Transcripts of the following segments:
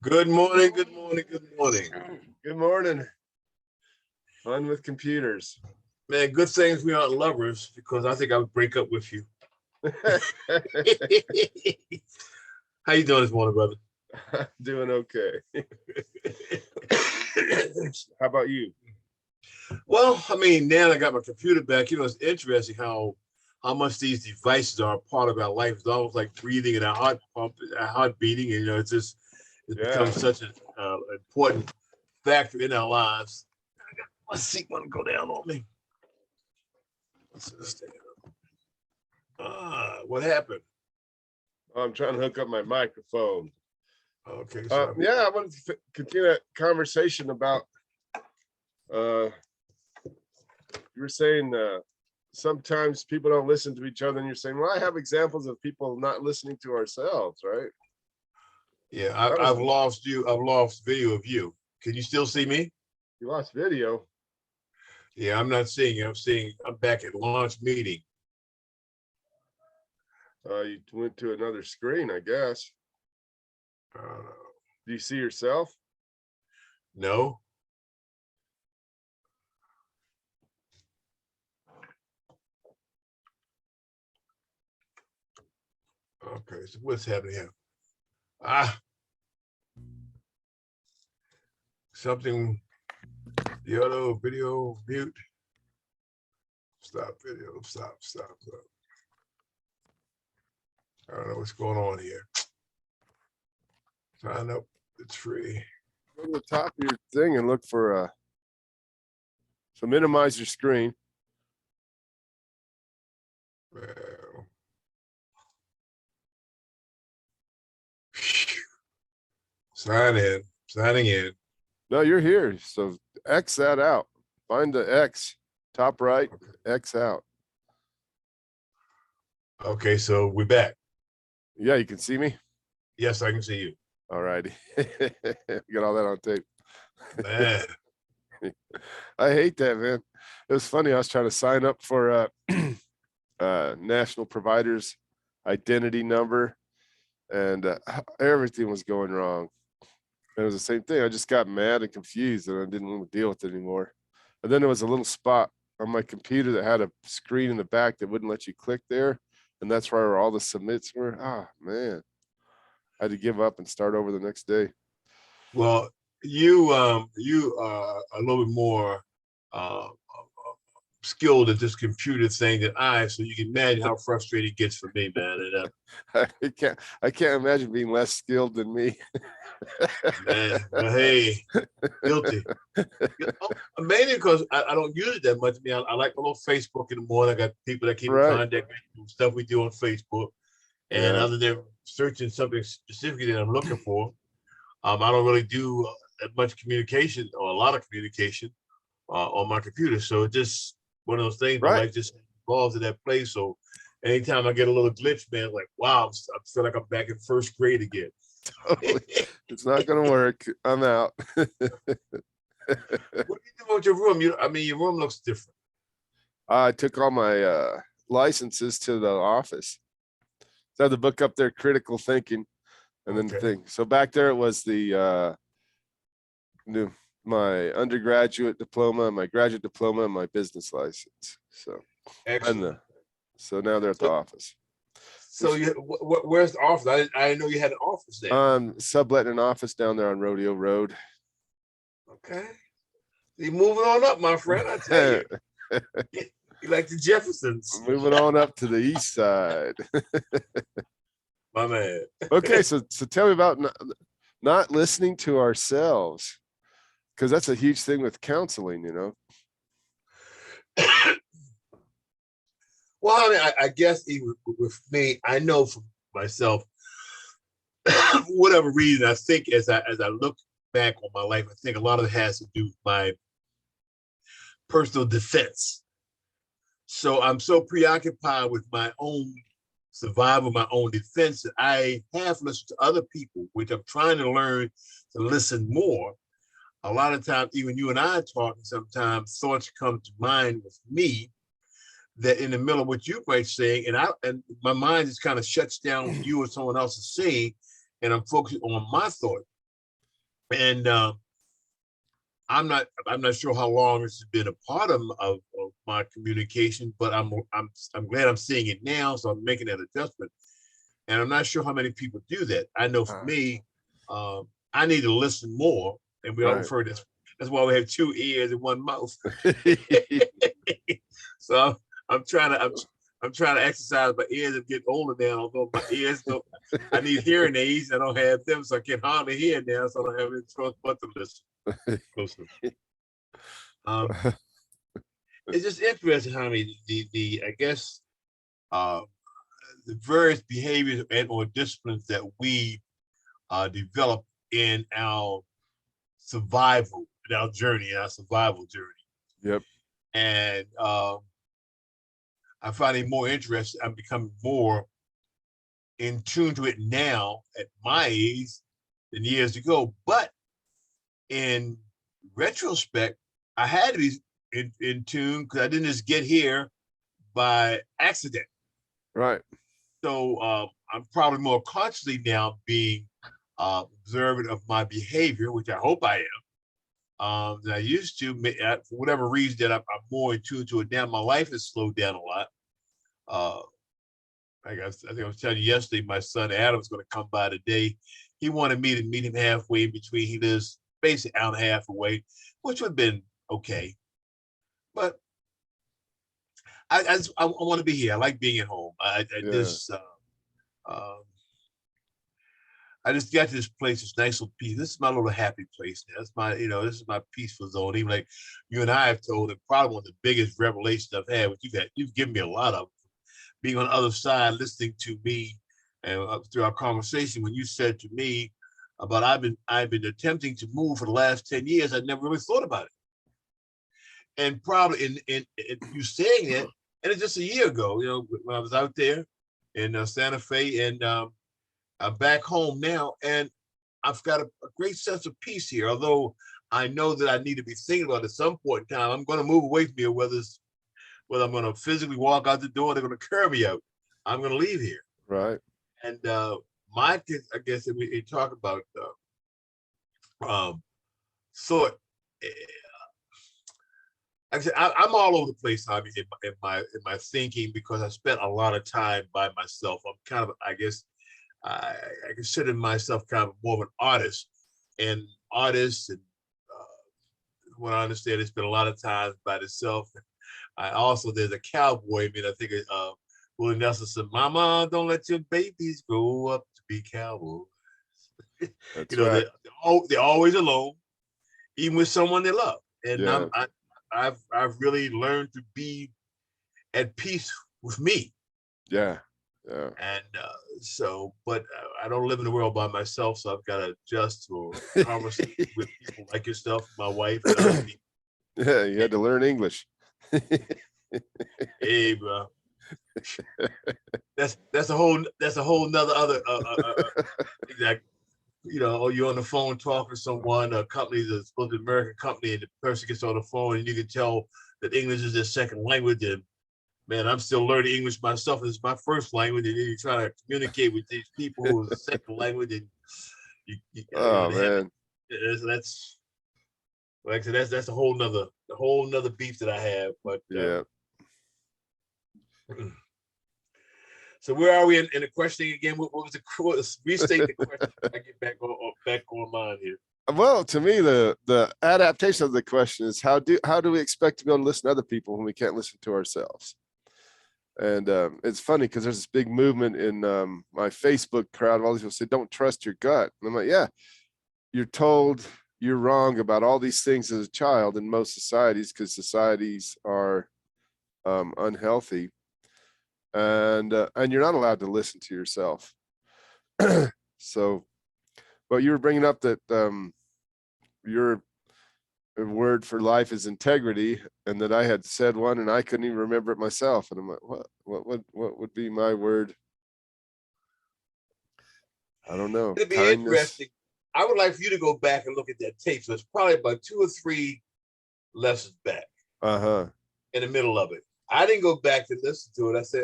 Good morning, good morning, good morning. Good morning. Fun with computers. Man, good things we aren't lovers because I think I would break up with you. How you doing this morning, brother? Doing okay. How about you? Well, I mean, now I got my computer back. It's interesting how much these devices are a part of our life. It's almost like breathing and our heart pump, our heart beating, and it's become such an important factor in our lives. My seat want to go down on me. What happened? I'm trying to hook up my microphone. Okay. I wanted to continue that conversation about. You were saying sometimes people don't listen to each other, and you're saying, "Well, I have examples of people not listening to ourselves," right? Yeah, I've lost you. I've lost video of you. Can you still see me? You lost video. Yeah, I'm not seeing you. I'm back at launch meeting. You went to another screen, I guess. Do you see yourself? No. Okay, so what's happening here? Something. The other video mute. Stop video. Stop. I don't know what's going on here. Sign up. It's free. Go to the top of your thing and look for so minimize your screen. Well, signing in. No, you're here. So X that out. Find the X, top right, X out. Okay, so we're back. Yeah, you can see me? Yes, I can see you. All righty. Got all that on tape. Man. I hate that, man. It was funny. I was trying to sign up for national providers identity number, and everything was going wrong. And it was the same thing. I just got mad and confused, and I didn't want to deal with it anymore. And then there was a little spot on my computer that had a screen in the back that wouldn't let you click there, and that's where all the submits were. Ah, man, I had to give up and start over the next day. Well, you are a little bit more skilled at this computer thing than so you can imagine how frustrating it gets for me, man. And I can't imagine being less skilled than me. Man, well, hey, guilty. Mainly because I don't use it that much. I mean, I like a little Facebook in the morning. I got people that keep in contact with stuff we do on Facebook. And other than searching something specifically that I'm looking for, I don't really do that much communication or a lot of communication on my computer. So it's just one of those things. My life just evolves to that place. So anytime I get a little glitch, man, like, wow, I feel like I'm back in first grade again. Totally. It's not going to work. I'm out. What do you do with your room? Your room looks different. I took all my licenses to the office. So I had the book up there, Critical Thinking, and then the thing. So back there it was the my undergraduate diploma, my graduate diploma, and my business license. So excellent. So now they're at the office. So where's the office? I didn't know you had an office there. Subletting an office down there on Rodeo Road. Okay. You're moving on up, my friend. I tell you. You like the Jeffersons. Moving on up to the east side. My man. Okay, so tell me about not listening to ourselves, because that's a huge thing with counseling, Well, I mean, I guess even with me, I know for myself, for whatever reason, I think as I look back on my life, I think a lot of it has to do with my personal defense. So I'm so preoccupied with my own survival, my own defense, that I have listened to other people, which I'm trying to learn to listen more. A lot of times, even you and I are talking, sometimes thoughts come to mind with me that in the middle of what you might say, and my mind just kind of shuts down when you or someone else is saying, and I'm focusing on my thought. And I'm not sure how long this has been a part of my communication, but I'm glad I'm seeing it now, so I'm making that adjustment. And I'm not sure how many people do that. I know for me, I need to listen more, and we all Right. refer to this. That's why we have two ears and one mouth. So I'm trying to I'm trying to exercise my ears and get older now. Although my ears don't, I need hearing aids. I don't have them, so I can hardly hear now. So I don't have any choice but to listen closely. Um, it's just interesting how many the I guess uh, the various behaviors and or disciplines that we develop in our survival, in our journey, in our survival journey. Yep. And I find it more interesting. I'm becoming more in tune to it now at my age than years ago. But in retrospect, I had to be in tune because I didn't just get here by accident. Right. So I'm probably more consciously now being observant of my behavior, which I hope I am, than I used to. For whatever reason, that I'm more in tune to it now. My life has slowed down a lot. I think I was telling you yesterday, my son Adam's going to come by today. He wanted me to meet him halfway in between. He lives basically an hour and a half away, which would have been okay. But I want to be here. I like being at home. I just got to this place, this nice little peace. This is my little happy place now. That's my, this is my peaceful zone. Even like you and I have told it, probably one of the biggest revelations I've had, which you've given me a lot of, being on the other side, listening to me, and through our conversation, when you said to me about I've been attempting to move for the last 10 years, I never really thought about it. And probably in you saying it, and it's just a year ago, when I was out there in Santa Fe, and I'm back home now, and I've got a great sense of peace here. Although I know that I need to be thinking about it at some point in time, I'm going to move away from here, whether I'm going to physically walk out the door, they're going to curb me out. I'm going to leave here. Right. And my kids, I guess, if we talk about thought. I'm all over the place, Javi, in my thinking, because I spent a lot of time by myself. I'm kind of, I guess, I consider myself kind of more of an artist, and what I understand, it's been a lot of times by itself. I also, there's a cowboy. I mean, I think Willie Nelson said, "Mama, don't let your babies grow up to be cowboys." That's right. They're always alone, even with someone they love. And Yeah. I've really learned to be at peace with me. Yeah. Yeah. And but I don't live in the world by myself, so I've got to adjust to conversation with people like yourself, my wife, and other people. Yeah, you had to learn English. Hey, bro. That's a whole nother exactly. You're on the phone talking to someone, a company that's supposed to be an American company, and the person gets on the phone, and you can tell that English is their second language. And man, I'm still learning English myself. It's my first language, and then you try to communicate with these people who's a second language, and man. That's like I said, that's a whole nother beef that I have. But yeah. So where are we in the questioning again? What was the restate the question? I get back on mine here. Well, to me, the adaptation of the question is how do we expect to be able to listen to other people when we can't listen to ourselves? And it's funny because there's this big movement in my Facebook crowd. All these people say, "Don't trust your gut." And I'm like, yeah, you're told you're wrong about all these things as a child in most societies, because societies are unhealthy, and you're not allowed to listen to yourself. So, but you were bringing up that your word for life is integrity, and that I had said one and I couldn't even remember it myself. And I'm like, what would be my word? I don't know. It'd be Kindness. interesting. I would like for you to go back and look at that tape. So it's probably about 2 or 3 lessons back. In the middle of it. I didn't go back to listen to it. I said,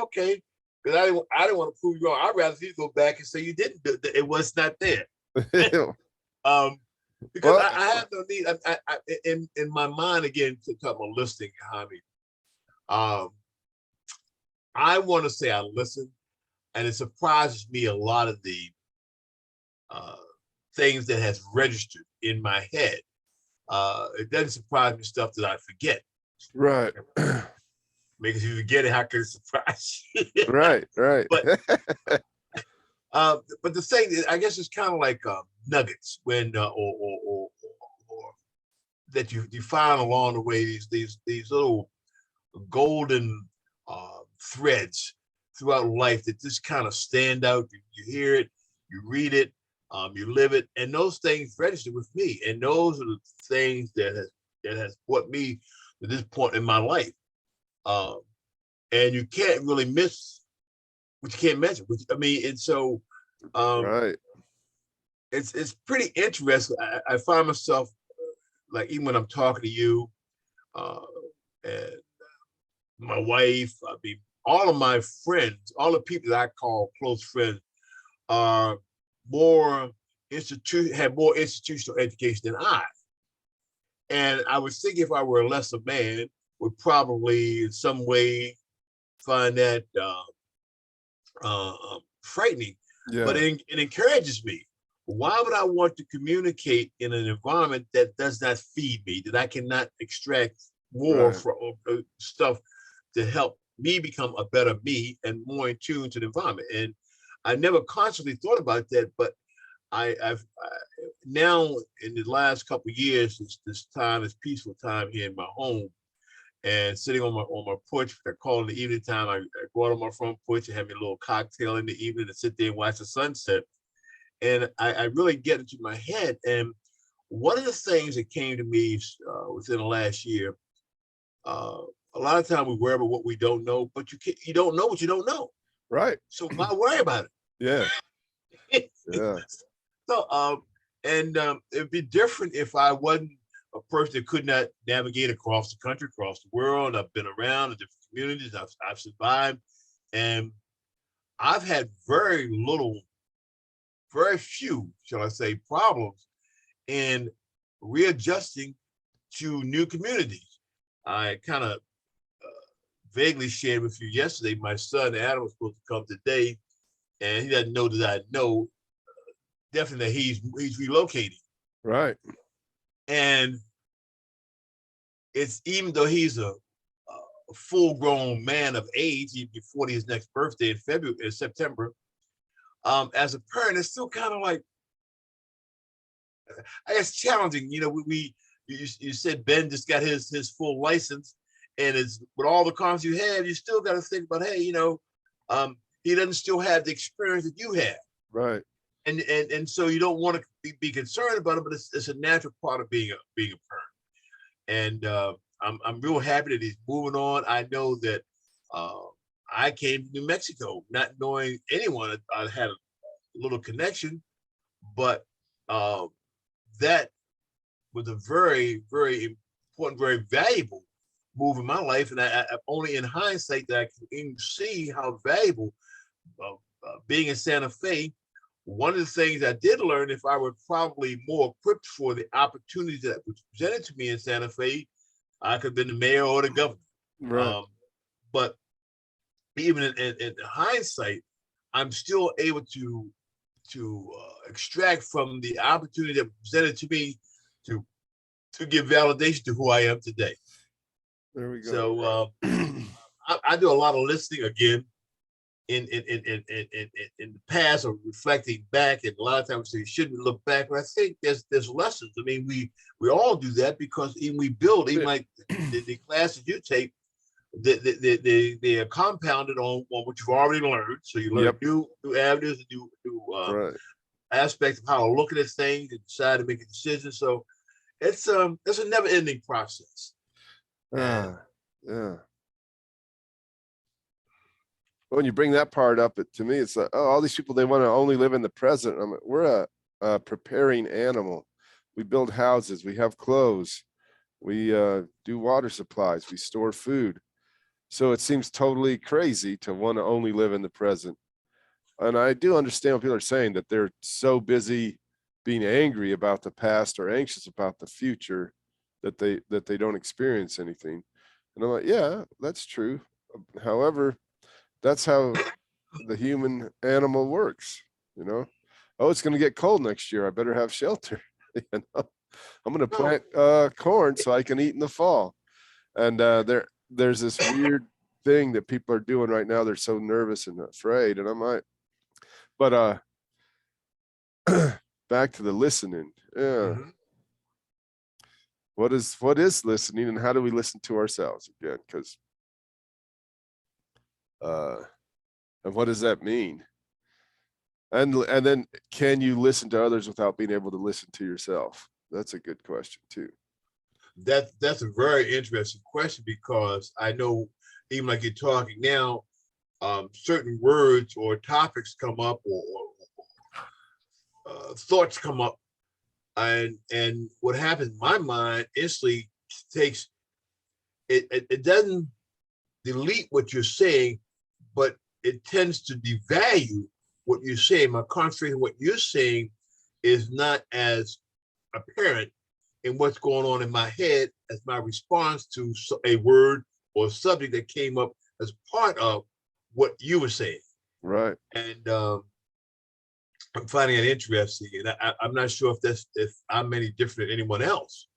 okay. Because I didn't want to prove you wrong. I'd rather you go back and say you didn't do it. It was not there. because Well, I have no need. In my mind again, to talk about listening, Jaime. Um, I want to say I listen, and it surprises me a lot of the uh, things that has registered in my head. It doesn't surprise me stuff that I forget. right. Because if you forget it, how can it surprise you? Right, right. but but the thing is, I guess it's kind of like nuggets when or that you find along the way these little golden threads throughout life that just kind of stand out. You hear it, you read it, you live it, and those things register with me. And those are the things that has brought me to this point in my life. Um, and you can't really miss what you can't measure. Which, I mean, and so um, Right. it's pretty interesting. I find myself like even when I'm talking to you uh, and my wife, I mean, all of my friends, all the people that I call close friends are more have more institutional education than I. And I was thinking if I were a lesser man, would probably in some way find that frightening, but Yeah. it encourages me. Why would I want to communicate in an environment that does not feed me, that I cannot extract more Right. from stuff to help me become a better me and more in tune to the environment? And I never consciously thought about that, but I've now in the last couple of years, this time, this peaceful time here in my home, and sitting on my porch. I call in the evening time. I go out on my front porch and have me a little cocktail in the evening and sit there and watch the sunset. And I really get into my head. And one of the things that came to me within the last year, uh, a lot of time we worry about what we don't know, but you don't know what you don't know. Right. So why worry about Yeah. it? Yeah. So it'd be different if I wasn't a person that could not navigate across the country, across the world. I've been around in different communities. I've survived, and I've had very few, shall I say, problems in readjusting to new communities. I kind of vaguely shared with you yesterday. My son Adam was supposed to come today, and he doesn't know that I know definitely that he's relocating. Right. And it's even though he's a full grown man of age, he'd be 40 his next birthday in September. As a parent, it's still kind of like, I guess, challenging. You know, you said Ben just got his full license, and it's with all the cars you have, you still got to think about, hey, he doesn't still have the experience that you have. Right. And so you don't want to be concerned about it, but it's a natural part of being a parent. And I'm real happy that he's moving on. I know that uh, I came to New Mexico not knowing anyone. I had a little connection, but uh, that was a very, very important, very valuable move in my life. And I only in hindsight that I can even see how valuable being in Santa Fe. One of the things I did learn, if I were probably more equipped for the opportunities that was presented to me in Santa Fe, I could have been the mayor or the governor. Right. But even in hindsight, I'm still able to extract from the opportunity that was presented to me to give validation to who I am today. There we go. So I do a lot of listening again in the past or reflecting back, and a lot of times you shouldn't look back, but I think there's lessons. I mean, we all do that because even we build, even like the classes you take, they are compounded on what you've already learned. So you learn Yep. new avenues, new Right. aspects of how to look at things and decide to make a decision. So it's a never ending process. And Yeah. When you bring that part up, to me, it's like, oh, all these people, they want to only live in the present. I mean, we're a preparing animal. We build houses, we have clothes, we do water supplies, we store food. So it seems totally crazy to want to only live in the present. And I do understand what people are saying, that they're so busy being angry about the past or anxious about the future, that they don't experience anything. And I'm like, yeah, that's true. However, that's how the human animal works, you know. Oh, it's going to get cold next year. I better have shelter. You know, I'm going to No, plant corn so I can eat in the fall. And there's this weird thing that people are doing right now. They're so nervous and afraid. And I'm like, but back to the listening. Yeah. mhm. What is listening, and how do we listen to ourselves again? Because and what does that mean? And then, can you listen to others without being able to listen to yourself? That's a good question too. That's a very interesting question, because I know even like you're talking now, certain words or topics come up, or thoughts come up, and what happens in my mind instantly takes it doesn't delete what you're saying, but it tends to devalue what you're saying. My concentration, what you're saying, is not as apparent in what's going on in my head as my response to a word or subject that came up as part of what you were saying. Right. And I'm finding it interesting, and I'm not sure if I'm any different than anyone else.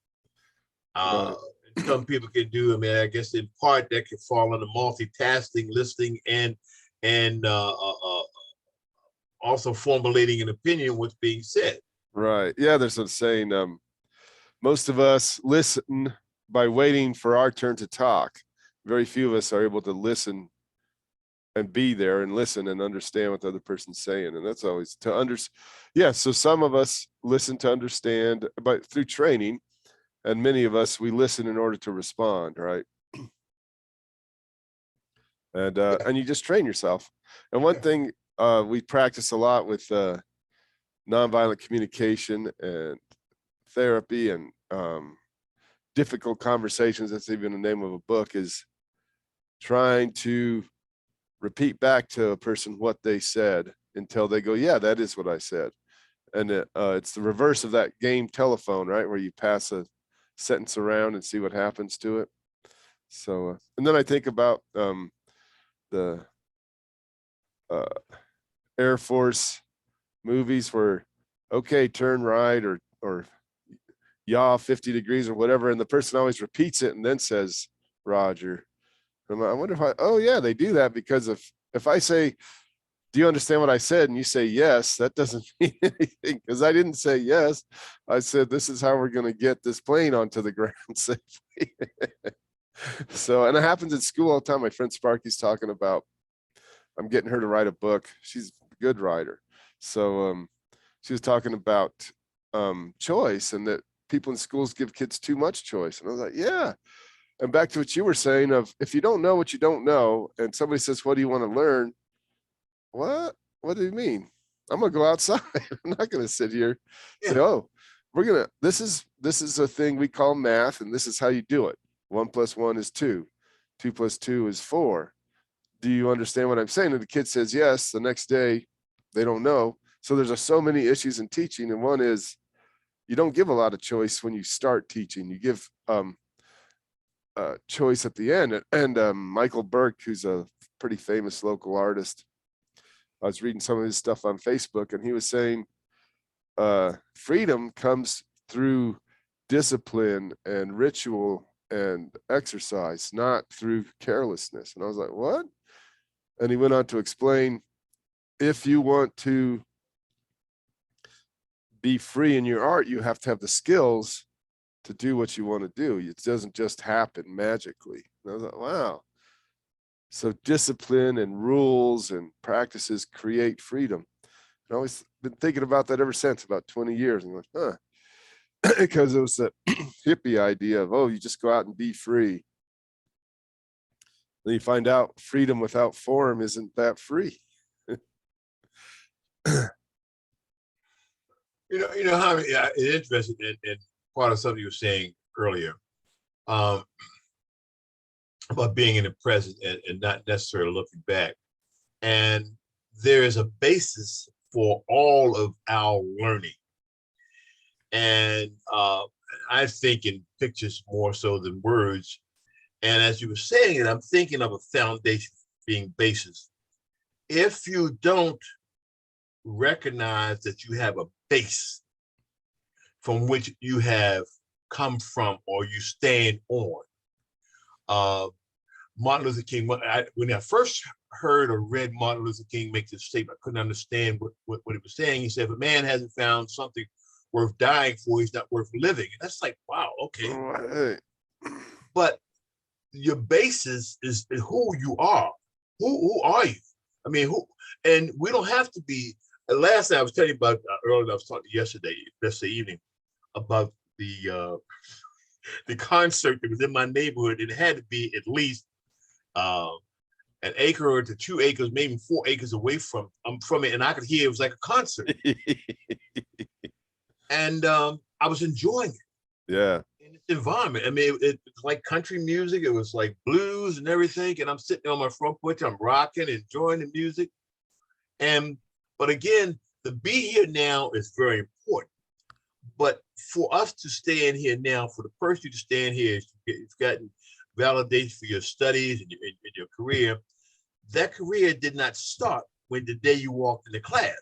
Uh, Right. some people can do. I mean, I guess in part that can fall under multitasking, listening, and also formulating an opinion what's being said. Right. Yeah. There's a saying. Most of us listen by waiting for our turn to talk. Very few of us are able to listen and be there and listen and understand what the other person's saying. And that's always to understand. Yeah. So some of us listen to understand, but through training, and many of us, we listen in order to respond. Right. And you just train yourself. And one thing we practice a lot with nonviolent communication and therapy and difficult conversations, that's even the name of a book, is trying to repeat back to a person what they said until they go, yeah, that is what I said. And it's the reverse of that game telephone, right, where you pass a sentence around and see what happens to it. So and then I think about the uh, Air Force movies where, okay, turn right, or yaw 50 degrees or whatever, and the person always repeats it and then says Roger. And I wonder oh yeah, they do that, because if I say, do you understand what I said, and you say yes, that doesn't mean anything, because I didn't say yes. I said, this is how we're going to get this plane onto the ground safely. So, and it happens at school all the time. My friend Sparky's talking about, I'm getting her to write a book. She's a good writer. So she was talking about choice, and that people in schools give kids too much choice. And I was like, yeah. And back to what you were saying of, if you don't know what you don't know, and somebody says, what do you want to learn? What do you mean? I'm gonna go outside. I'm not gonna sit here and say, oh, this is a thing we call math, and this is how you do it. 1 + 1 is 2. 2 + 2 is 4. Do you understand what I'm saying? And the kid says yes. The next day, they don't know. So there's so many issues in teaching, and one is you don't give a lot of choice when you start teaching. You give choice at the end. And Michael Burke, who's a pretty famous local artist, I was reading some of his stuff on Facebook, and he was saying freedom comes through discipline and ritual and exercise, not through carelessness. And I was like, what? And he went on to explain, if you want to be free in your art, you have to have the skills to do what you want to do. It doesn't just happen magically. And I was like, wow. So discipline and rules and practices create freedom. And I always been thinking about that ever since, about 20 years. And I'm like, huh. Because it was a hippie idea of, oh, you just go out and be free. Then you find out freedom without form isn't that free. You know how it's interesting in part of something you were saying earlier, um, about being in the present and not necessarily looking back. And there is a basis for all of our learning. And I think in pictures more so than words. And as you were saying it, I'm thinking of a foundation being basis. If you don't recognize that you have a base from which you have come from or you stand on, uh, Martin Luther King, when I first heard or read Martin Luther King make this statement, I couldn't understand what he was saying. He said, if a man hasn't found something worth dying for, he's not worth living. And that's like, wow, okay. Right. But your basis is who you are. Who are you? I mean, who? And we don't have to be. Last night I was telling you about earlier. I was talking yesterday evening about the concert that was in my neighborhood. It had to be at least an acre to 2 acres, maybe 4 acres away from it, and I could hear it was like a concert. And I was enjoying it. Yeah. In its environment. I mean, it was like country music. It was like blues and everything. And I'm sitting on my front porch. I'm rocking, enjoying the music. But again, the be here now is very important. But for us to stand here now, for the person to stand here, you've gotten validation for your studies and your career. That career did not start when the day you walked into class.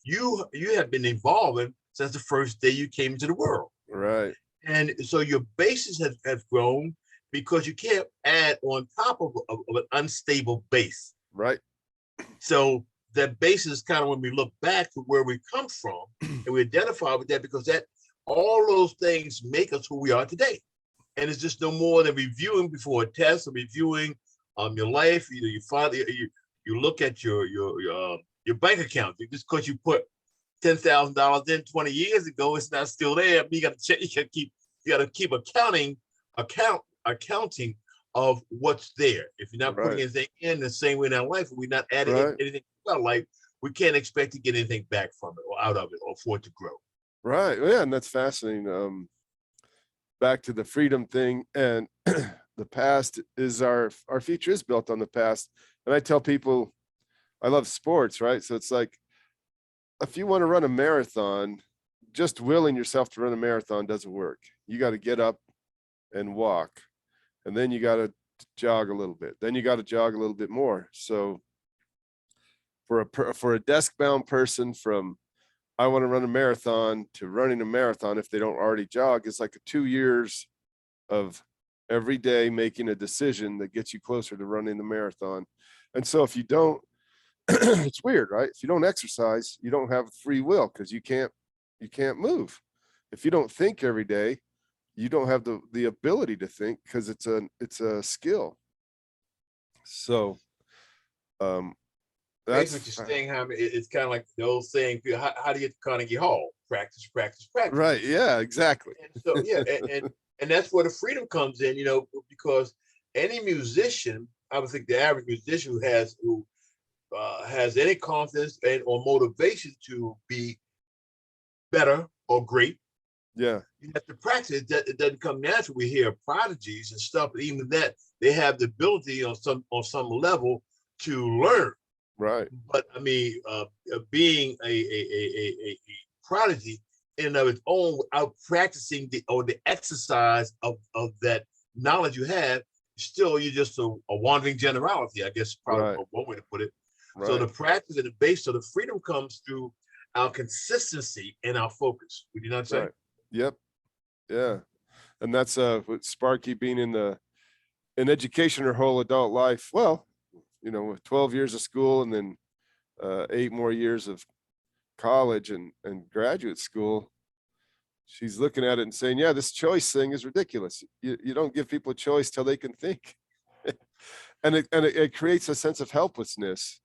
You have been evolving since the first day you came into the world. Right. And so your basis has grown because you can't add on top of an unstable base. Right. So that base is kind of when we look back to where we come from and we identify with that, because that all those things make us who we are today. And it's just no more than reviewing before a test or reviewing your life. You find you look at your bank account. Just because you put $10,000 in 20 years ago, it's not still there. You got to keep accounting of what's there. If you're not putting anything in the same way in our life, we're not adding anything to our life, we can't expect to get anything back from it or out of it or for it to grow. Right. Yeah, and that's fascinating. Back to the freedom thing, and the past is our future is built on the past. And I tell people, I love sports, right? So it's like, if you want to run a marathon, just willing yourself to run a marathon doesn't work. You got to get up and walk, and then you got to jog a little bit. Then you got to jog a little bit more. So for a desk-bound person, from I want to run a marathon to running a marathon, if they don't already jog, it's like 2 years of every day making a decision that gets you closer to running the marathon. And so if you don't, it's weird, right? If you don't exercise, you don't have free will, because you can't move. If you don't think every day, you don't have the ability to think, because it's a skill. So that's what you're saying. How it's kind of like the old saying, how do you get to Carnegie Hall? Practice, practice, practice. Right. Yeah, exactly. And so and that's where the freedom comes in, because any musician, I would think the average musician who has any confidence or motivation to be better or great, yeah, you have to practice. It doesn't come natural. We hear prodigies and stuff, but even that, they have the ability on some level to learn. Right. But I mean, being a prodigy in and of its own, without practicing the exercise of that knowledge you have, still you're just a wandering generality, I guess, probably one way to put it. Right. So the practice and the base, so the freedom comes through our consistency and our focus. Would you not say? Right. Yep. Yeah. And that's with Sparky being in education her whole adult life. Well, with 12 years of school and then 8 more years of college and graduate school, she's looking at it and saying, yeah, this choice thing is ridiculous. You don't give people a choice till they can think. and it creates a sense of helplessness.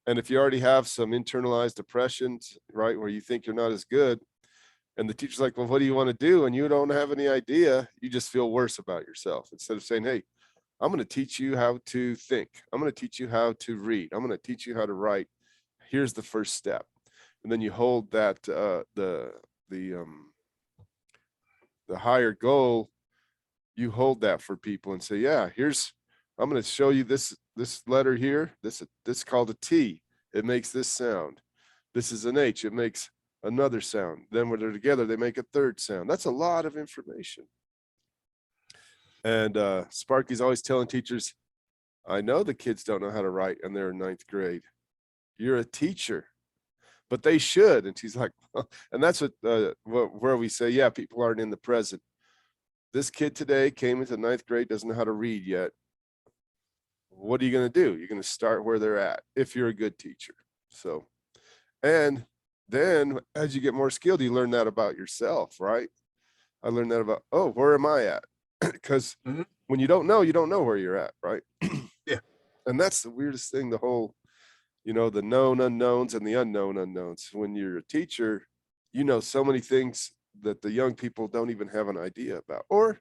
And if you already have some internalized depressions, right, where you think you're not as good, and the teacher's like, well, what do you want to do? And you don't have any idea, you just feel worse about yourself, instead of saying, hey, I'm going to teach you how to think. I'm going to teach you how to read. I'm going to teach you how to write. Here's the first step. And then you hold that, the higher goal, you hold that for people and say, yeah, I'm going to show you this letter here. This is called a T. It makes this sound. This is an H. It makes another sound. Then when they're together, they make a third sound. That's a lot of information. And Sparky's always telling teachers, I know the kids don't know how to write and they're in 9th grade. You're a teacher, but they should. And she's like, well, and that's where we say, yeah, people aren't in the present. This kid today came into 9th grade, doesn't know how to read yet. What are you going to do? You're going to start where they're at if you're a good teacher. So, and then as you get more skilled, you learn that about yourself, right? I learned that about, oh, where am I at? Because when you don't know where you're at, right? Yeah. And that's the weirdest thing, the whole, you know, the known unknowns and the unknown unknowns. When you're a teacher, you know so many things that the young people don't even have an idea about, or,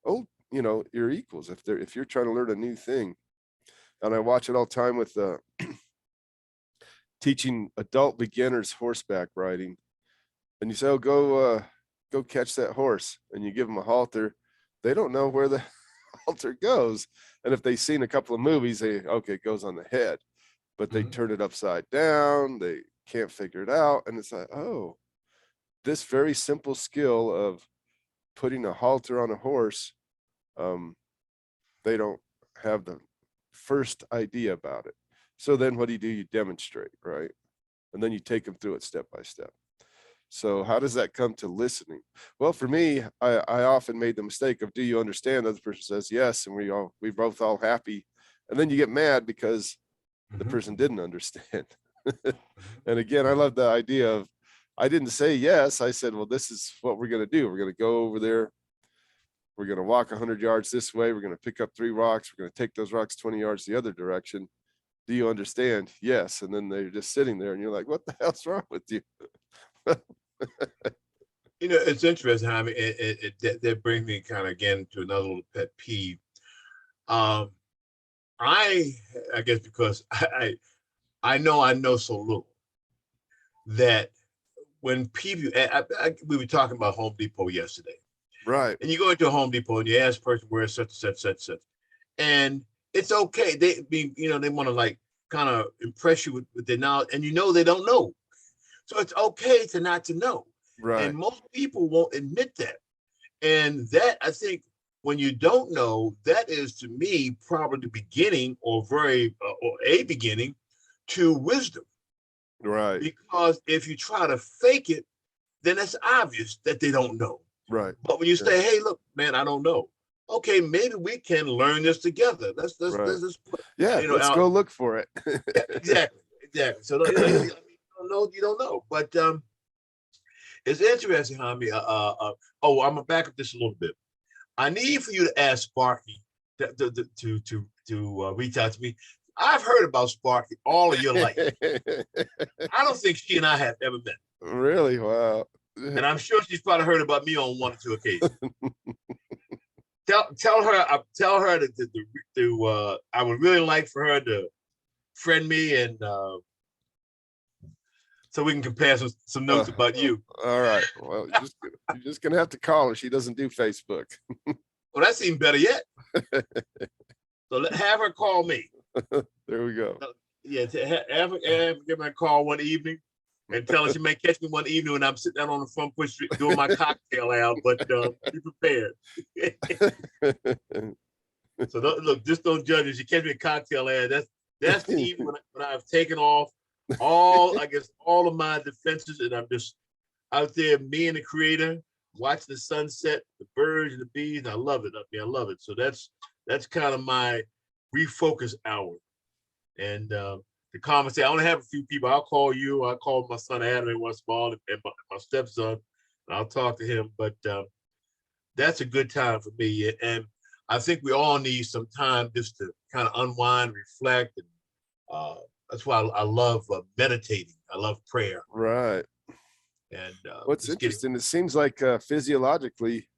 oh, you know, your equals, if you're trying to learn a new thing. And I watch it all the time with teaching adult beginners horseback riding. And you say, oh, go catch that horse. And you give them a halter. They don't know where the halter goes. And if they've seen a couple of movies, okay, it goes on the head. But they turn it upside down. They can't figure it out. And it's like, oh, this very simple skill of putting a halter on a horse, they don't have the first idea about it. So then what do? You demonstrate, right? And then you take them through it step by step. So how does that come to listening? Well, for me, I often made the mistake of, do you understand? The other person says yes, and we both all happy. And then you get mad because the person didn't understand. And again, I love the idea of, I didn't say yes. I said, well, this is what we're going to do. We're going to go over there. We're going to walk 100 yards this way. We're going to pick up 3 rocks. We're going to take those rocks 20 yards the other direction. Do you understand? Yes. And then they're just sitting there and you're like, what the hell's wrong with you? You know, it's interesting. I mean, that brings me kind of again to another little pet peeve. I guess because I know so little that when people, we were talking about Home Depot yesterday, Right. and you go into a Home Depot and you ask the person where such and such, and it's okay. They want to like kind of impress you with their knowledge, and you know they don't know, so it's okay to not to know. Right. And most people won't admit that, and that I think when you don't know, that is to me probably the beginning or a beginning to wisdom. Right. Because if you try to fake it, then it's obvious that they don't know. Right. But when you say, hey, look, man, I don't know. Okay, maybe we can learn this together. Let's put, let's go look for it. Yeah, exactly. So you don't know. But it's interesting, Jaime. I'm gonna back up this a little bit. I need for you to ask Sparky to reach out to me. I've heard about Sparky all of your life. I don't think she and I have ever met. Really? Wow. And I'm sure she's probably heard about me on 1 or 2 occasions. tell her to I would really like for her to friend me, and so we can compare some notes about you. All right. Well, you're just gonna have to call her. She doesn't do Facebook. Well, that's even better yet. So have her call me. There we go. Yeah, have her give me a call one evening and tell her she may catch me one evening when I'm sitting down on the front porch doing my cocktail hour, but be prepared. So look, just don't judge her. She catch me a cocktail hour. That's the evening when I've taken off all of my defenses, and I'm just out there, me and the creator, watching the sunset, the birds and the bees. I love it up here. I love it. So that's kind of my refocus hour. And the conversation, I only have a few people. I'll call you. I'll call my son Adam once in a while, and my stepson, and I'll talk to him. But that's a good time for me. And I think we all need some time just to kind of unwind, reflect. And that's why I love meditating. I love prayer. Right. And what's interesting, it seems like physiologically,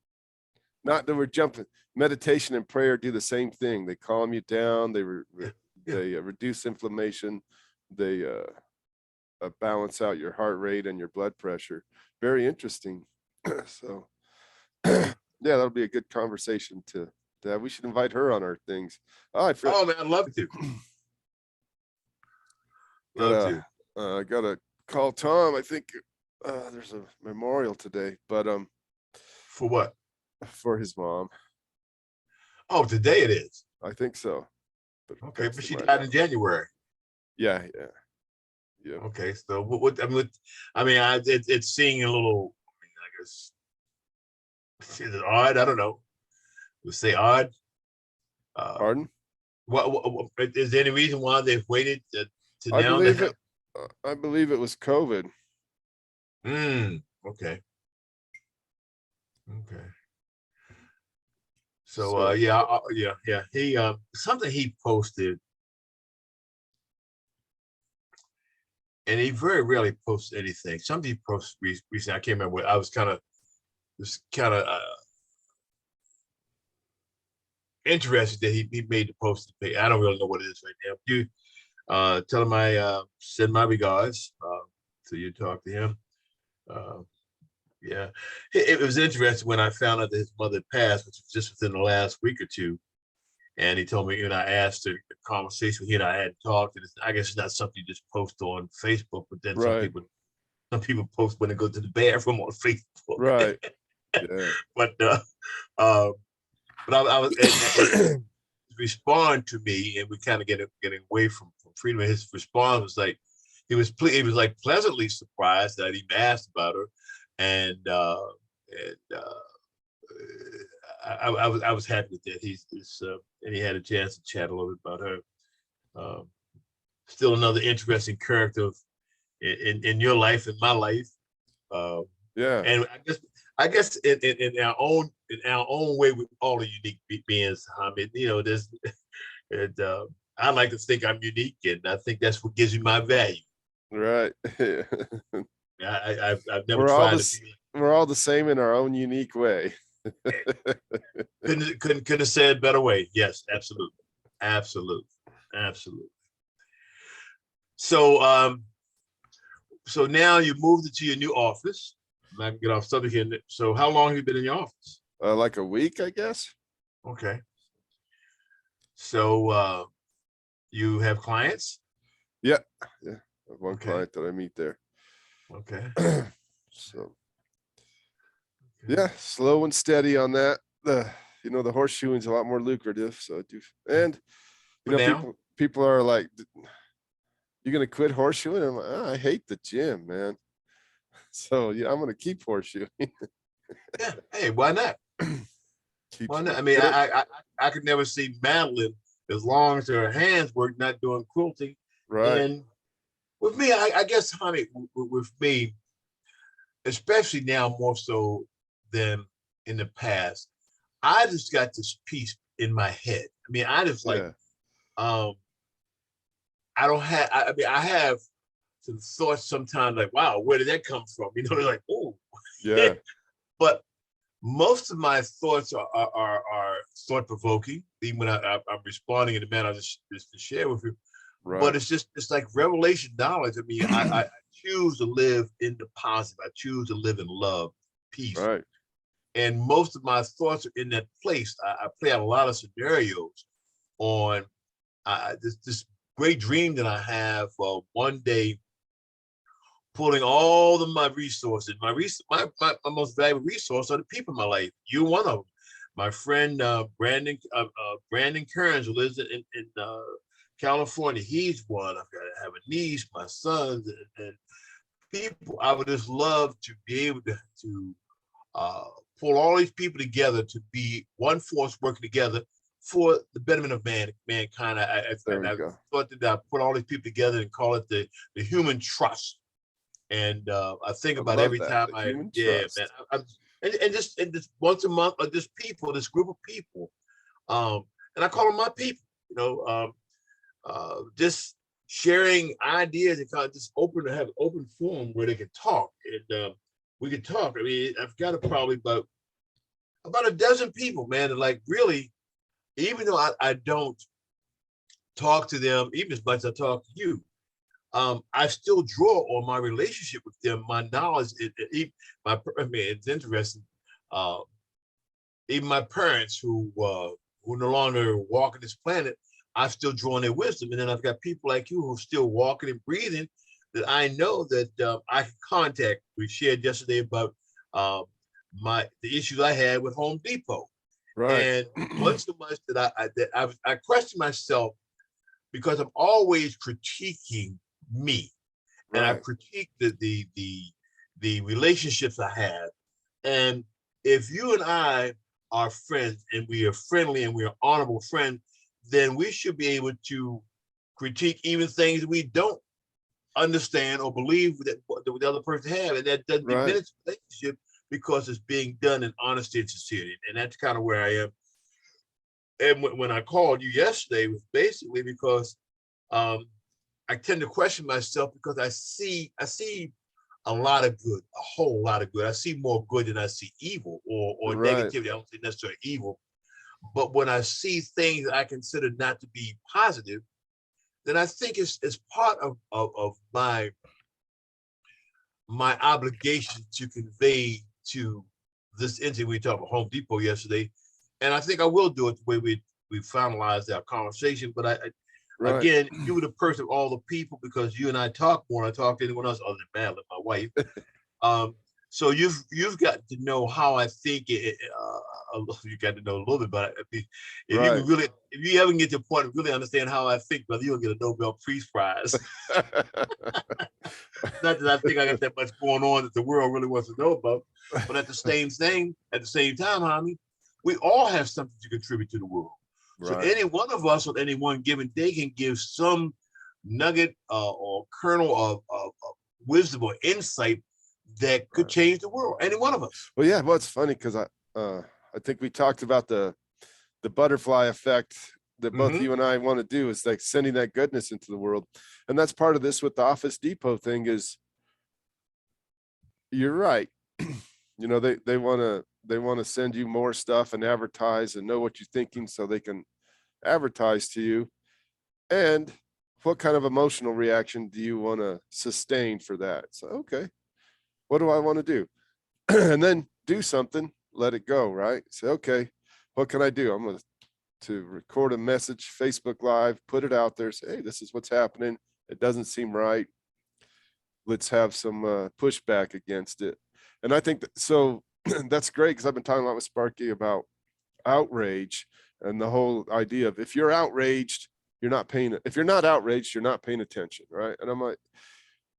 not that we're jumping, meditation and prayer do the same thing. They calm you down. They reduce inflammation. They balance out your heart rate and your blood pressure. Very interesting. So yeah, that'll be a good conversation to have. We should invite her on our things. Oh man, I'd love to. I gotta call Tom. I think there's a memorial today, but For what? for his mom. Oh, today it is. I think so. But Okay, but texted she him right died now. in January. Yeah, yeah, yeah. Okay, so I mean, it's seeing a little. I mean, I guess is it odd? I don't know. We'll say odd. Uh, Pardon? what is there any reason why they've waited to I now to believe have? it. I believe it was COVID. Okay, okay. So So yeah, yeah. He something he posted, and he very rarely posts anything. Something he posted recently. I can't remember what. I was kind of just kind of interested that he made the post. I don't really know what it is right now. You tell him I send my regards to you. Talk to him. Uh, yeah, it was interesting when I found out that his mother passed, which was just within the last week or two. And he told me, and I asked the conversation he and I had talked, and I guess it's not something you just post on Facebook, but then right, some people post when they go to the bathroom on Facebook. right. Yeah. But uh, but I was and respond to me, and we kind of getting away from freedom. And his response was like he was like pleasantly surprised that I even asked about her, and and I was happy with that. He's and he had a chance to chat a little bit about her. Um, Still another interesting character in your life and my life. Uh, Yeah. and I guess in our own way, with all the unique beings. I mean, you know, there's and I like to think I'm unique, and I think that's what gives me my value. Right. I've never we're all tried to this. be. We're all the same in our own unique way. Couldn't have said better way. Yes, absolutely, absolutely, absolutely. So so now you moved into your new office. I can get off subject here. So how long have you been in your office? Like a week, I guess. Okay. So you have clients? Yeah. Yeah. I have one Okay. client that I meet there. Okay. So Okay. yeah, slow and steady on that. The horseshoeing's a lot more lucrative. So I do, and For now? people are like, "You're gonna quit horseshoeing?" I'm like, I hate the gym, man. So yeah, I'm gonna keep horseshoeing. Yeah. Hey, why not? Why Keeps not? me I mean, fit. I could never see Madeline as long as her hands work, not doing cruelty. Right. And with me, I guess, honey, with me, especially now more so than in the past, I just got this peace in my head. I mean, I just like, Yeah. um, I don't have, I mean, I have some thoughts sometimes like, wow, where did that come from? You know, they're like, oh, Yeah. but most of my thoughts are thought provoking, even when I'm responding in the manner I just to share with you. But Right. it's like revelation knowledge. I mean, I choose to live in the positive. I choose to live in love, peace, Right. and most of my thoughts are in that place. I play out a lot of scenarios on this great dream that I have. One day pulling all of my resources. My most valuable resource are the people in my life. You're one of them. My friend Brandon Kearns, who lives in California, he's one. I have a niece, my sons, and people. I would just love to be able to uh, pull all these people together to be one force working together for the betterment of mankind. There we I go. thought that I put all these people together and call it the human trust. And I think I about love every that. time The human yeah, man, trust. and just once a month, this people, this group of people, um, and I call them my people, you know, just sharing ideas and kind of just open to have an open forum where they can talk and we can talk. I mean, I've got probably about a dozen people, man, that like really, even though I don't talk to them even as much as I talk to you, I still draw on my relationship with them, my knowledge. I mean, it's interesting. Uh, Even my parents, who no longer walking this planet, I still draw on their wisdom. And then I've got people like you who are still walking and breathing, that I know that I can contact. We shared yesterday about uh, the issues I had with Home Depot, Right. and one so much that I question myself because I'm always critiquing me, and I Right. critique the relationships I have. And if you and I are friends and we are friendly and we are honorable friends, then we should be able to critique even things we don't understand or believe that the other person have, and that doesn't Right. diminish the relationship because it's being done in honesty and sincerity. And that's kind of where I am. And when I called you yesterday was basically because um, I tend to question myself because I see a lot of good, a whole lot of good. I see more good than I see evil or Right. negativity. I don't say necessarily evil, but when I see things that I consider not to be positive, then I think it's part of my obligation to convey to this entity. We talked about Home Depot yesterday, and I think I will do it the way we finalized our conversation. But Right. again, you were the person of all the people because you and I talk more than I talk to anyone else other than Madeline, my wife. Um, so you've got to know how I think. You got to know a little bit about it. If you Right. can really, if you ever get to a point of really understand how I think, brother, you'll get a Nobel Peace Prize. Not that I think I got that much going on that the world really wants to know about, but at the same time, Hami, we all have something to contribute to the world. So Right. any one of us on any one given day can give some nugget or kernel of wisdom or insight that could Right. change the world. Any one of us. Well, yeah, well, it's funny because I think we talked about the butterfly effect that both Mm-hmm. you and I want to do is like sending that goodness into the world. And that's part of this with the Office Depot thing is you're right. You know, they want to send you more stuff and advertise and know what you're thinking so they can advertise to you. And what kind of emotional reaction do you want to sustain for that? So, okay, what do I want to do? And then do something, let it go, right? Say, okay, what can I do? I'm going to record a message, Facebook Live, put it out there, say, hey, this is what's happening. It doesn't seem right. Let's have some pushback against it. And I think that, so that's great because I've been talking a lot with Sparky about outrage and the whole idea of if you're outraged, you're not paying, if you're not outraged, you're not paying attention, right? And I'm like,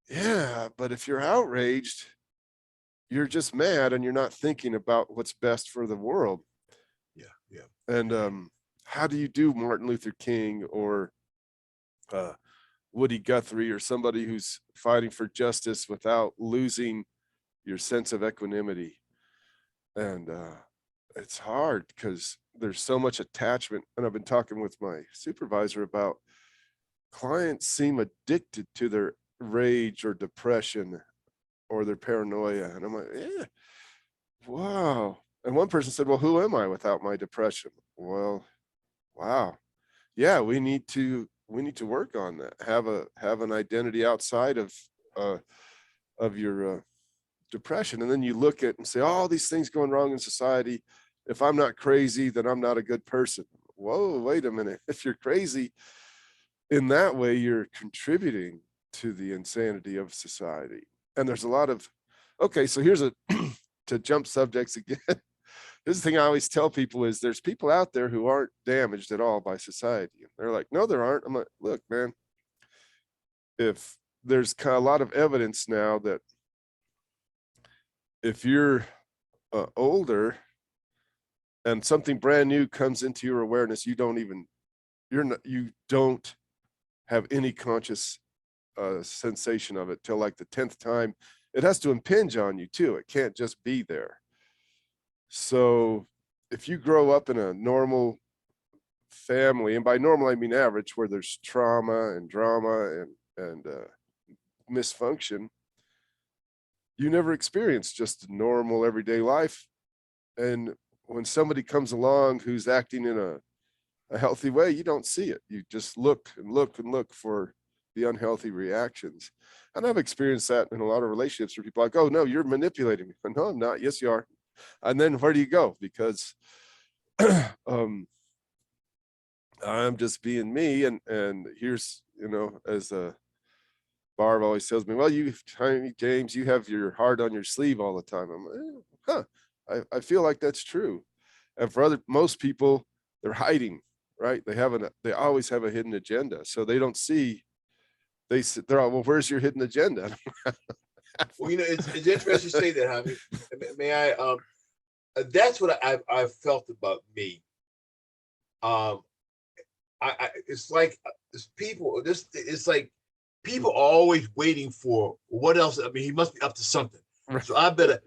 yeah, but if you're outraged, you're just mad and you're not thinking about what's best for the world. Yeah, yeah. And how do you do Martin Luther King or uh, Woody Guthrie or somebody who's fighting for justice without losing your sense of equanimity? And it's hard because there's so much attachment. And I've been talking with my supervisor about clients seem addicted to their rage or depression or their paranoia. And I'm like, yeah, wow. And one person said, well, who am I without my depression? Well, wow. Yeah, we need to work on that. Have an identity outside uh of your depression. And then you look at and say, oh, all these things going wrong in society. If I'm not crazy, then I'm not a good person. Whoa, wait a minute. If you're crazy in that way, you're contributing to the insanity of society. And there's a lot of, okay, so here's a, to jump subjects again. This is the thing I always tell people is there's people out there who aren't damaged at all by society. They're like, no, there aren't. I'm like, look, man, if there's kind of a lot of evidence now that if you're older and something brand new comes into your awareness, you don't have any conscious sensation of it till like the 10th time. It has to impinge on you too. It can't just be there. So if you grow up in a normal family, and by normal I mean average, where there's trauma and drama and misfunction, you never experience just normal everyday life. And when somebody comes along who's acting in a healthy way, you don't see it. You just look and look and look for the unhealthy reactions. And I've experienced that in a lot of relationships where people are like, oh no, you're manipulating me. No, I'm not. Yes, you are. And then where do you go? Because I'm just being me. And here's, as Barb always tells me, well, James, you have your heart on your sleeve all the time. I'm like, huh, I feel like that's true. And for most people, they're hiding, right? They always have a hidden agenda. So they don't see, they're all, well, where's your hidden agenda? Well, it's interesting you say that, Jaime. May I? That's what I've felt about me. Um, it's like it's people. It's like people are always waiting for what else. I mean, he must be up to something. So I better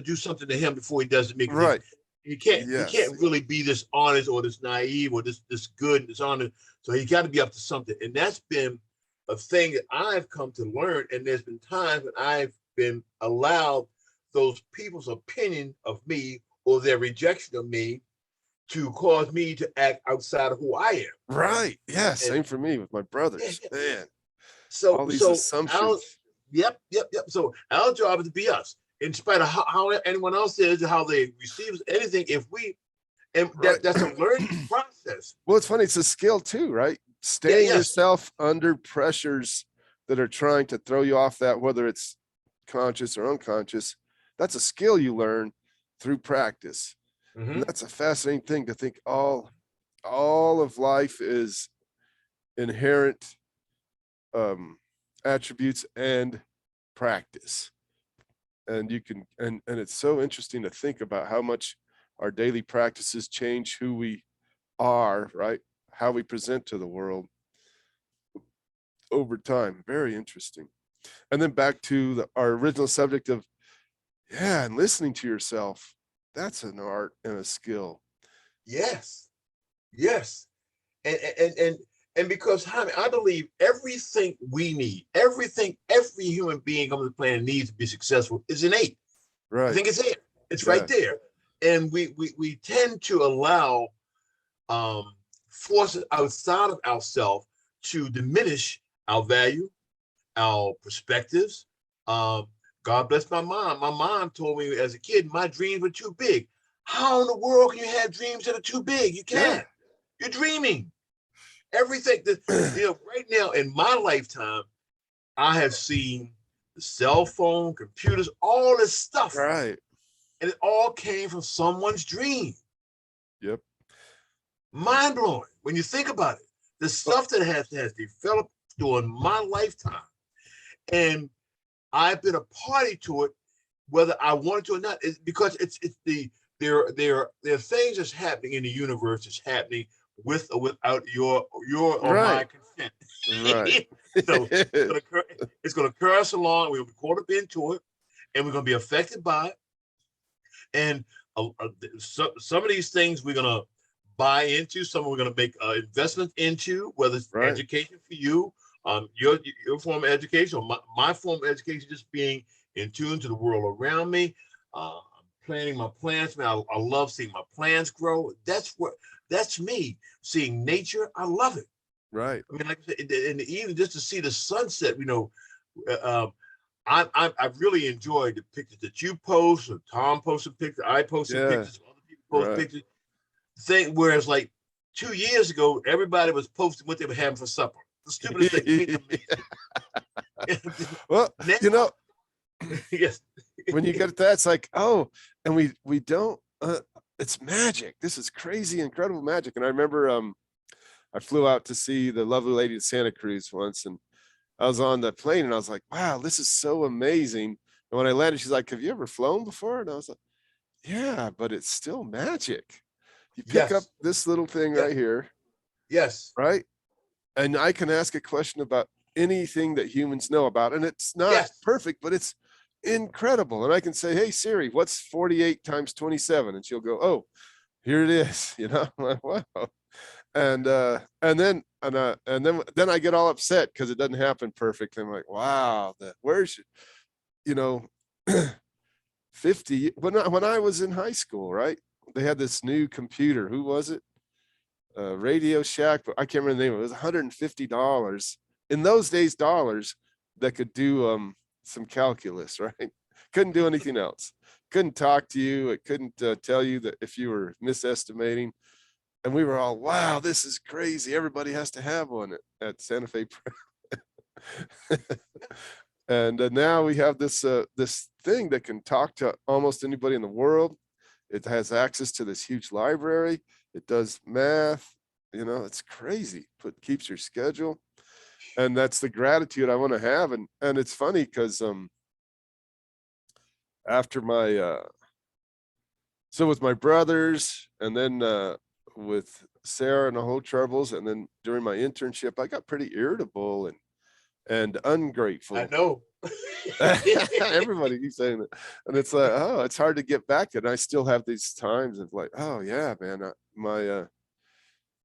do something to him before he does it to me. Right. He Yes. can't really be this honest or this naive or this good and this honest. So he got to be up to something, and that's been a thing that I've come to learn. And there's been times when I've been allowed those people's opinion of me or their rejection of me to cause me to act outside of who I am. Right. Yeah. And Same for me with my yeah, brothers, yeah. man. So All these so our assumptions. yep. So our job is to be us, in spite of how anyone else is, how they receive anything. If we and Right. that's a learning process. Well, it's funny. It's a skill too, right? Yeah, Staying yes. yourself under pressures that are trying to throw you off that, whether it's conscious or unconscious, that's a skill you learn through practice. And Mm-hmm. that's a fascinating thing to think all of life is inherent attributes and practice. And you can, and it's so interesting to think about how much our daily practices change who we are, right? How we present to the world over time. Very interesting. And then back to our original subject of, yeah, and listening to yourself. That's an art and a skill. Yes, yes, and and and and because Jaime, I believe everything we need, everything every human being on the planet needs to be successful is innate. I Right. think it's there. It's right Yeah. there, and we tend to allow um, forces outside of ourselves to diminish our value, our perspectives. Um, God bless my mom. My mom told me as a kid my dreams were too big. How in the world can you have dreams that are too big? You Yeah. can't. You're dreaming. Everything that right now in my lifetime, I have seen the cell phone, computers, all this stuff, Right. and it all came from someone's dream. Yep. Mind blowing when you think about it. The Well, stuff that has developed during my lifetime, and I've been a party to it, whether I wanted to or not, is because it's there are things that's happening in the universe that's happening with or without your or my right. consent. Right. So it's gonna curve us along. We'll be caught up into it, and we're gonna be affected by it. And some of these things we're gonna buy into. Some we're gonna make investments into, whether it's Right. education for you, your form of education, or my form of education, just being in tune to the world around me. I'm planting my plants. Man, I love seeing my plants grow. That's me seeing nature. I love it. Right. I mean, like I said, in the evening, just to see the sunset. Um, I've really enjoyed the pictures that you post, or Tom posted pictures, I posted Yeah. pictures, other people post Right. pictures. Thing whereas like 2 years ago, everybody was posting what they were having for supper. The stupidest thing to me, amazing. Well, Now, yes, when you get that, it's like, oh, and we don't, it's magic. This is crazy, incredible magic. And I remember I flew out to see the lovely lady at Santa Cruz once, and I was on the plane and I was like, wow, this is so amazing. And when I landed, she's like, have you ever flown before? And I was like, yeah, but it's still magic. You pick up yes, this little thing yes, right here, yes, right? And I can ask a question about anything that humans know about. And it's not yes, perfect, but it's incredible. And I can say, hey, Siri, what's 48 times 27? And she'll go, oh, here it is. You know, I'm like, wow. And then I get all upset because it doesn't happen perfect. I'm like, wow, where's, you know, 50, when I was in high school, right? They had this new computer. Who was it? Radio Shack, but I can't remember the name. It was $150 in those days, dollars, that could do some calculus, right? Couldn't do anything else. Couldn't talk to you. It couldn't tell you that if you were misestimating. And we were all, wow, this is crazy. Everybody has to have one at Santa Fe. And now we have this thing that can talk to almost anybody in the world. It has access to this huge library. It does math. It's crazy. Keeps your schedule, and that's the gratitude I want to have. And it's funny because after my so with my brothers, and then with Sarah and the whole troubles, and then during my internship, I got pretty irritable and ungrateful. I know. Everybody keeps saying that, and it's like, oh, it's hard to get back. And I still have these times of like, oh yeah, man,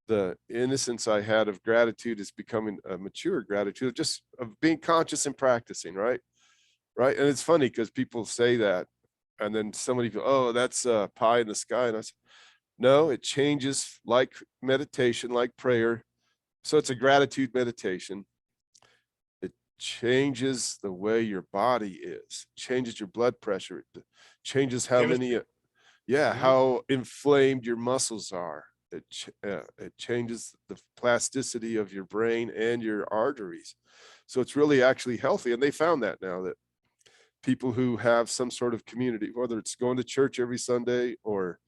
the innocence I had of gratitude is becoming a mature gratitude, just of being conscious and practicing, right? And it's funny because people say that, and then somebody goes, oh, that's pie in the sky, and I say, no, it changes, like meditation, like prayer. So it's a gratitude meditation. It changes the way your body is, changes your blood pressure, it changes how many, how inflamed your muscles are. It changes the plasticity of your brain and your arteries. So it's really actually healthy. And they found that now, that people who have some sort of community, whether it's going to church every Sunday or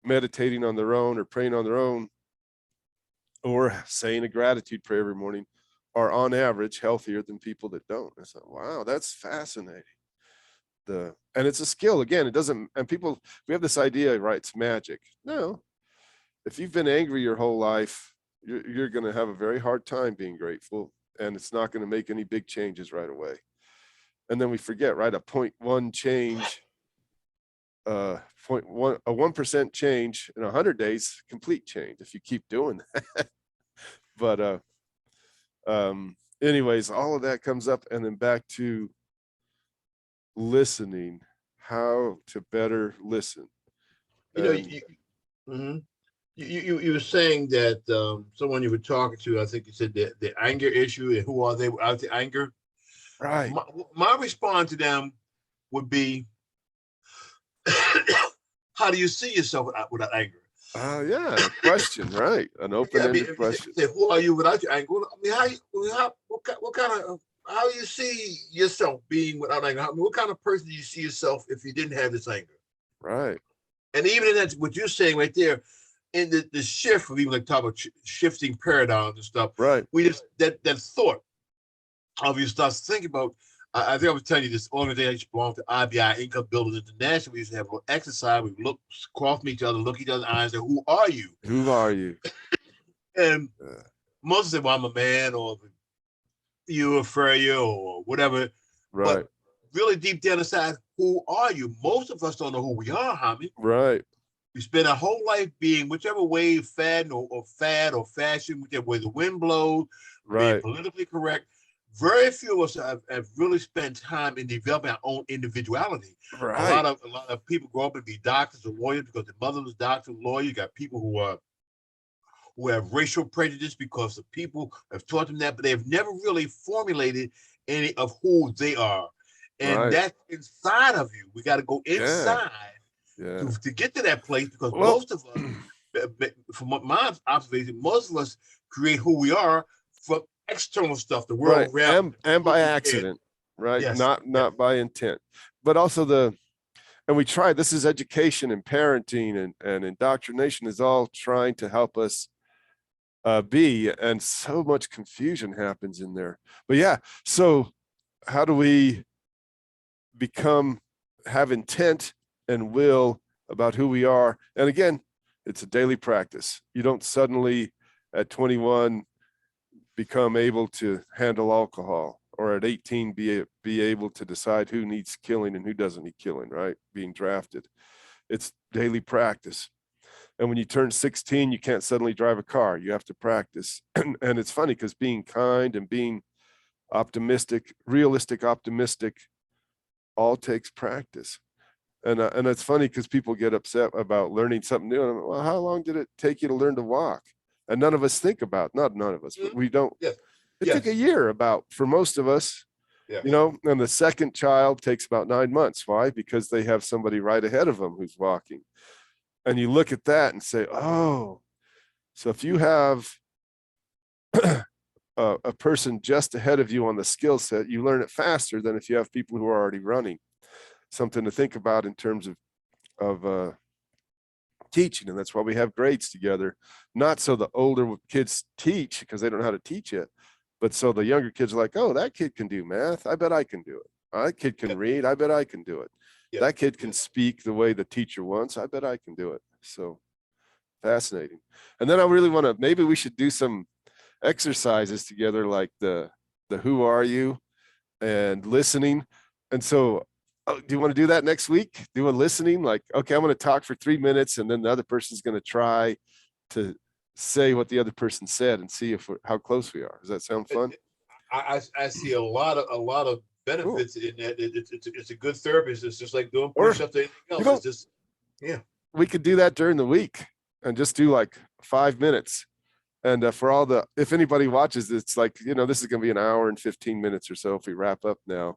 meditating on their own or praying on their own or saying a gratitude prayer every morning, are on average healthier than people that don't. I thought, wow, that's fascinating. And it's a skill. Again, it doesn't, and people, we have this idea, right? It's magic. No, if you've been angry your whole life, you're going to have a very hard time being grateful, and it's not going to make any big changes right away. And then we forget, right? A 0.1 change, 1% change in 100 days, complete change if you keep doing that. But anyways, all of that comes up, and then back to listening, how to better listen. You were saying that someone you were talking to, I think you said the anger issue, and who are they without the anger? Right. My response to them would be, how do you see yourself without anger? Yeah, a question, right? An open-ended question. Say, who are you without your anger? I mean, what kind of, how do you see yourself being without anger? What kind of person do you see yourself if you didn't have this anger? Right. And even in that, what you're saying right there, in the shift of even like talk about shifting paradigms and stuff, right? We just that thought of you start thinking about. I think I was telling you this organization belonged to IBI, Income Builders International. We used to have a little exercise. We look across from each other, look each other in the eyes, and say, "Who are you? Who are you?" And most say, "Well, I'm a man," or "You a furrier," or whatever. Right. But really deep down inside, who are you? Most of us don't know who we are, Hami. Right. We spend our whole life being whichever way fad or fashion, whichever way the wind blows, right. Being politically correct. Very few of us have really spent time in developing our own individuality. Right. A lot of people grow up and be doctors or lawyers because their mother was doctor or lawyer. You got people who have racial prejudice because the people have taught them that, but they've never really formulated any of who they are. And that's inside of you. We got to go inside to get to that place, because most of us, from my observation, most of us create who we are from external stuff, the world around, and by accident, right? Yes. Not by intent, but also and we try, this is education and parenting and indoctrination is all trying to help us be, and so much confusion happens in there. But yeah, so how do we have intent and will about who we are? And again, it's a daily practice. You don't suddenly at 21 become able to handle alcohol, or at 18 be able to decide who needs killing and who doesn't need killing, right? Being drafted. It's daily practice. And when you turn 16, you can't suddenly drive a car. You have to practice. And it's funny because being kind and being optimistic, realistic, optimistic, all takes practice. And it's funny because people get upset about learning something new. And I'm like, well, how long did it take you to learn to walk? And none of us think about, not none of us, but we don't. Yes. It took a year for most of us, and the second child takes about 9 months. Why? Because they have somebody right ahead of them who's walking. And you look at that and say, oh, so if you have a person just ahead of you on the skill set, you learn it faster than if you have people who are already running. Something to think about in terms of teaching, and that's why we have grades together. Not so the older kids teach because they don't know how to teach it, but so the younger kids are like, oh, that kid can do math. I bet I can do it. That kid can read. I bet I can do it. That kid can speak the way the teacher wants. I bet I can do it. So fascinating. And then I really want to, maybe we should do some exercises together, like the who are you and listening. And so do you want to do that next week? Do a listening, like, okay, I'm going to talk for 3 minutes and then the other person's going to try to say what the other person said and see if how close we are. Does that sound fun? I see a lot of benefits in that. It's a good therapy. It's just like doing push-ups or anything else. It's just, yeah. We could do that during the week and just do like 5 minutes. And for all the, if anybody watches, it's like, this is going to be an hour and 15 minutes or so if we wrap up now.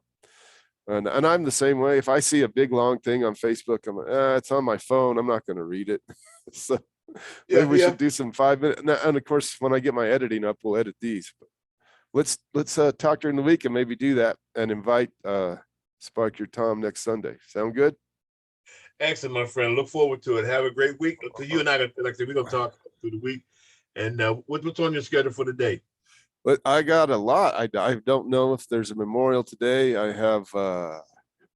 And I'm the same way. If I see a big, long thing on Facebook, I'm like, it's on my phone. I'm not going to read it. So maybe we should do some 5 minutes. And of course, when I get my editing up, we'll edit these. But let's talk during the week and maybe do that and invite Spark Your Tom next Sunday. Sound good? Excellent, my friend. Look forward to it. Have a great week. Because you and I, like I said, we're going to talk through the week. And what's on your schedule for the day? But I got a lot. I don't know if there's a memorial today. I have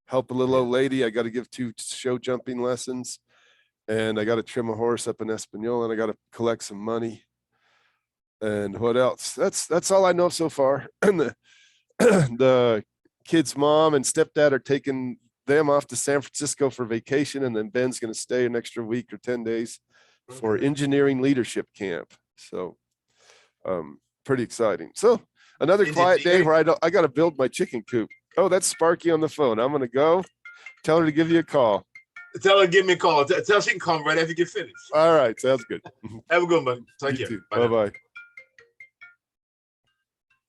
help a little old lady. I got to give 2 show jumping lessons, and I got to trim a horse up in Espanola, and I got to collect some money. And what else? That's all I know so far. And the kid's mom and stepdad are taking them off to San Francisco for vacation, and then Ben's going to stay an extra week or 10 days for engineering leadership camp. So pretty exciting. So another quiet day where I got to build my chicken coop. Oh, that's Sparky on the phone. I'm going to go tell her to give you a call. Tell her to give me a call. Tell her she can call right after you get finished. All right. Sounds good. Have a good one. Take care. Bye-bye.